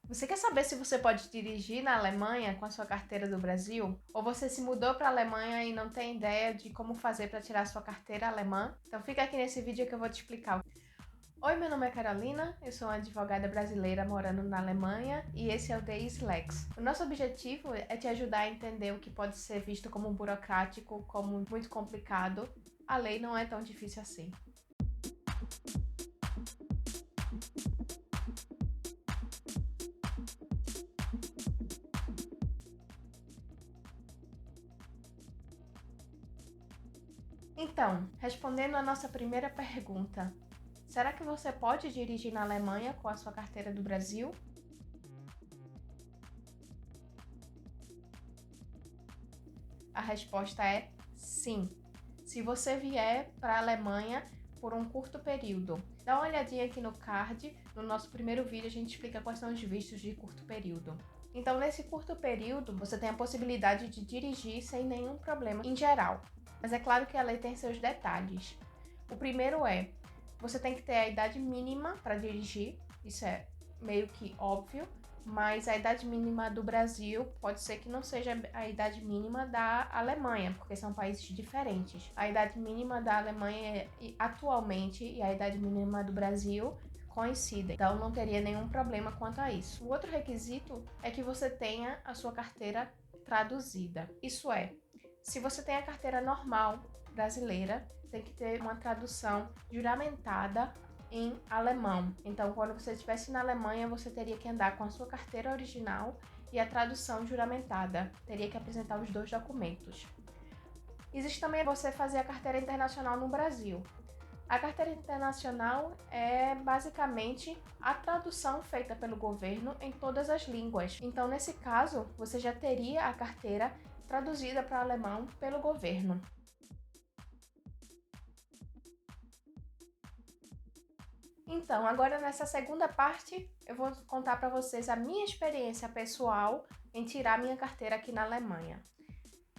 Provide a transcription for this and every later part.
Você quer saber se você pode dirigir na Alemanha com a sua carteira do Brasil? Ou você se mudou para a Alemanha e não tem ideia de como fazer para tirar sua carteira alemã? Então fica aqui nesse vídeo que eu vou te explicar. Oi, meu nome é Carolina, eu sou uma advogada brasileira morando na Alemanha e esse é o DIS Lex. O nosso objetivo é te ajudar a entender o que pode ser visto como burocrático, como muito complicado. A lei não é tão difícil assim. Então, respondendo a nossa primeira pergunta, será que você pode dirigir na Alemanha com a sua carteira do Brasil? A resposta é sim. Se você vier para a Alemanha por um curto período. Dá uma olhadinha aqui no card, no nosso primeiro vídeo a gente explica quais são os vistos de curto período. Então, nesse curto período, você tem a possibilidade de dirigir sem nenhum problema em geral. Mas é claro que a lei tem seus detalhes. O primeiro é, você tem que ter a idade mínima para dirigir, isso é meio que óbvio, mas a idade mínima do Brasil pode ser que não seja a idade mínima da Alemanha, porque são países diferentes. A idade mínima da Alemanha atualmente e a idade mínima do Brasil coincidem, então não teria nenhum problema quanto a isso. O outro requisito é que você tenha a sua carteira traduzida. Isso é, se você tem a carteira normal brasileira, tem que ter uma tradução juramentada em alemão. Então, quando você estivesse na Alemanha, você teria que andar com a sua carteira original e a tradução juramentada. Teria que apresentar os dois documentos. Existe também você fazer a carteira internacional no Brasil. A carteira internacional é basicamente a tradução feita pelo governo em todas as línguas. Então, nesse caso, você já teria a carteira traduzida para alemão pelo governo. Então, agora nessa segunda parte, eu vou contar para vocês a minha experiência pessoal em tirar minha carteira aqui na Alemanha.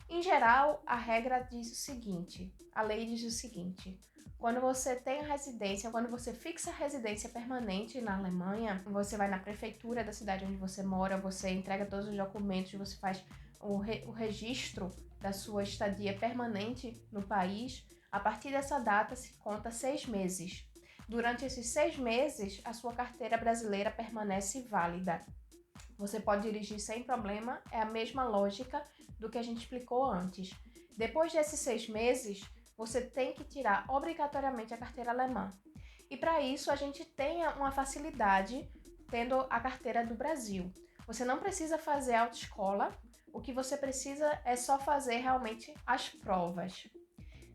Em geral, a regra diz o seguinte, a lei diz o seguinte, quando você tem a residência, quando você fixa a residência permanente na Alemanha, você vai na prefeitura da cidade onde você mora, você entrega todos os documentos, você faz o registro da sua estadia permanente no país, a partir dessa data se conta 6 meses. Durante esses 6 meses, a sua carteira brasileira permanece válida. Você pode dirigir sem problema, é a mesma lógica do que a gente explicou antes. Depois desses 6 meses, você tem que tirar obrigatoriamente a carteira alemã. E para isso, a gente tem uma facilidade tendo a carteira do Brasil. Você não precisa fazer autoescola, o que você precisa é só fazer realmente as provas.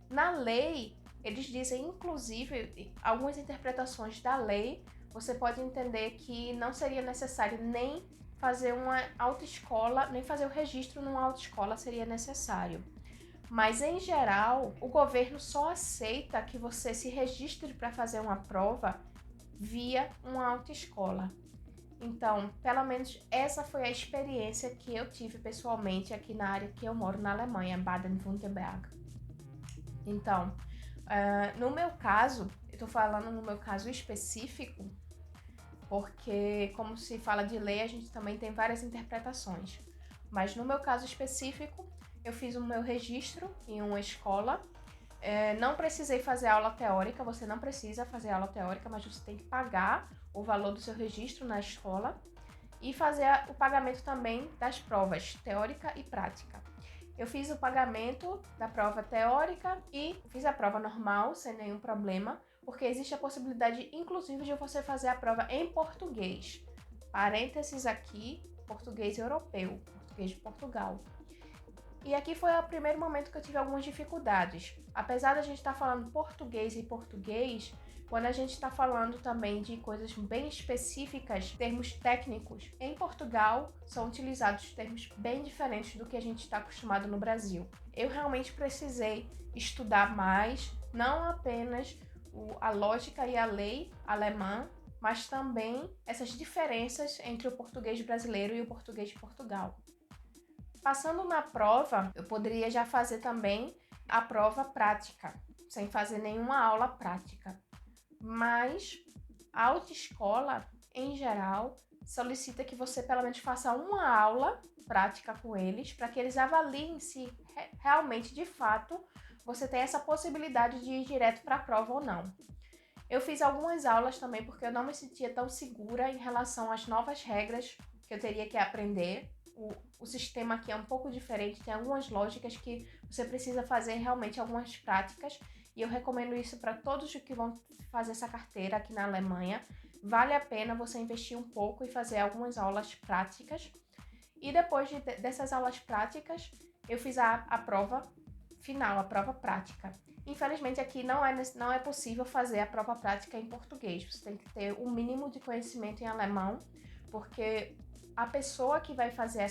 Na lei, eles dizem, inclusive, algumas interpretações da lei, você pode entender que não seria necessário nem fazer uma autoescola, nem fazer o registro numa autoescola seria necessário. Mas, em geral, o governo só aceita que você se registre para fazer uma prova via uma autoescola. Então, pelo menos essa foi a experiência que eu tive pessoalmente aqui na área que eu moro na Alemanha, Baden-Württemberg. Então, no meu caso, eu tô falando no meu caso específico, porque como se fala de lei, a gente também tem várias interpretações. Mas no meu caso específico, eu fiz o meu registro em uma escola, não precisei fazer aula teórica, você não precisa fazer aula teórica, mas você tem que pagar o valor do seu registro na escola e fazer o pagamento também das provas teórica e prática. Eu fiz o pagamento da prova teórica e fiz a prova normal, sem nenhum problema, porque existe a possibilidade, inclusive, de você fazer a prova em português. Parênteses aqui, português europeu, português de Portugal. E aqui foi o primeiro momento que eu tive algumas dificuldades. Apesar da gente estar falando português e português, quando a gente está falando também de coisas bem específicas, termos técnicos, em Portugal são utilizados termos bem diferentes do que a gente está acostumado no Brasil. Eu realmente precisei estudar mais, não apenas a lógica e a lei alemã, mas também essas diferenças entre o português brasileiro e o português de Portugal. Passando na prova, eu poderia já fazer também a prova prática, sem fazer nenhuma aula prática. Mas a autoescola, em geral, solicita que você pelo menos faça uma aula prática com eles, para que eles avaliem se realmente, de fato, você tem essa possibilidade de ir direto para a prova ou não. Eu fiz algumas aulas também porque eu não me sentia tão segura em relação às novas regras que eu teria que aprender. O sistema aqui é um pouco diferente, tem algumas lógicas que você precisa fazer realmente algumas práticas, e eu recomendo isso para todos que vão fazer essa carteira aqui na Alemanha. Vale a pena você investir um pouco e fazer algumas aulas práticas. E depois dessas aulas práticas, eu fiz a prova final, a prova prática. Infelizmente aqui não é possível fazer a prova prática em português. Você tem que ter um mínimo de conhecimento em alemão, porque a pessoa que vai fazer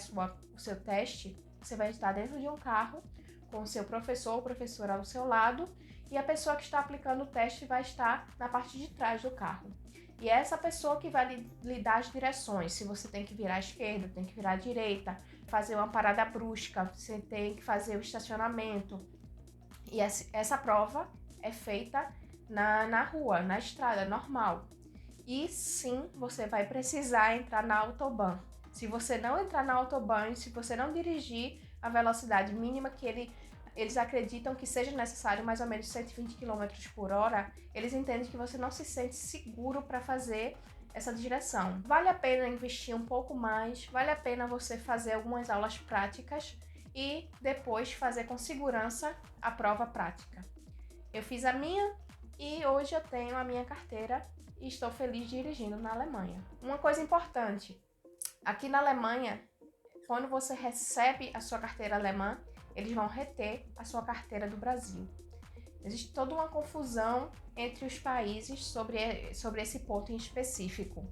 o seu teste, você vai estar dentro de um carro com o seu professor ou professora ao seu lado, e a pessoa que está aplicando o teste vai estar na parte de trás do carro. E é essa pessoa que vai lhe dar as direções, se você tem que virar à esquerda, tem que virar à direita, fazer uma parada brusca, você tem que fazer o estacionamento. E essa prova é feita na rua, na estrada, normal. E sim, você vai precisar entrar na autobahn. Se você não entrar na autobahn, se você não dirigir a velocidade mínima que eles acreditam que seja necessário, mais ou menos 120 km por hora, eles entendem que você não se sente seguro para fazer essa direção. Vale a pena investir um pouco mais, vale a pena você fazer algumas aulas práticas e depois fazer com segurança a prova prática. Eu fiz a minha e hoje eu tenho a minha carteira e estou feliz dirigindo na Alemanha. Uma coisa importante, aqui na Alemanha, quando você recebe a sua carteira alemã, eles vão reter a sua carteira do Brasil. Existe toda uma confusão entre os países sobre esse ponto em específico.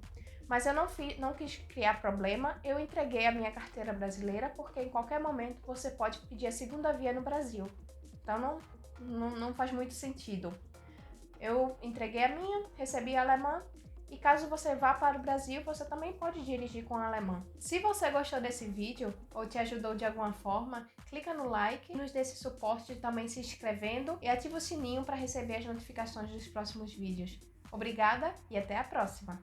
Mas eu não quis criar problema, eu entreguei a minha carteira brasileira, porque em qualquer momento você pode pedir a segunda via no Brasil. Então não faz muito sentido. Eu entreguei a minha, recebi a alemã, e caso você vá para o Brasil, você também pode dirigir com a alemã. Se você gostou desse vídeo ou te ajudou de alguma forma, clica no like, nos dê esse suporte também se inscrevendo e ativa o sininho para receber as notificações dos próximos vídeos. Obrigada e até a próxima!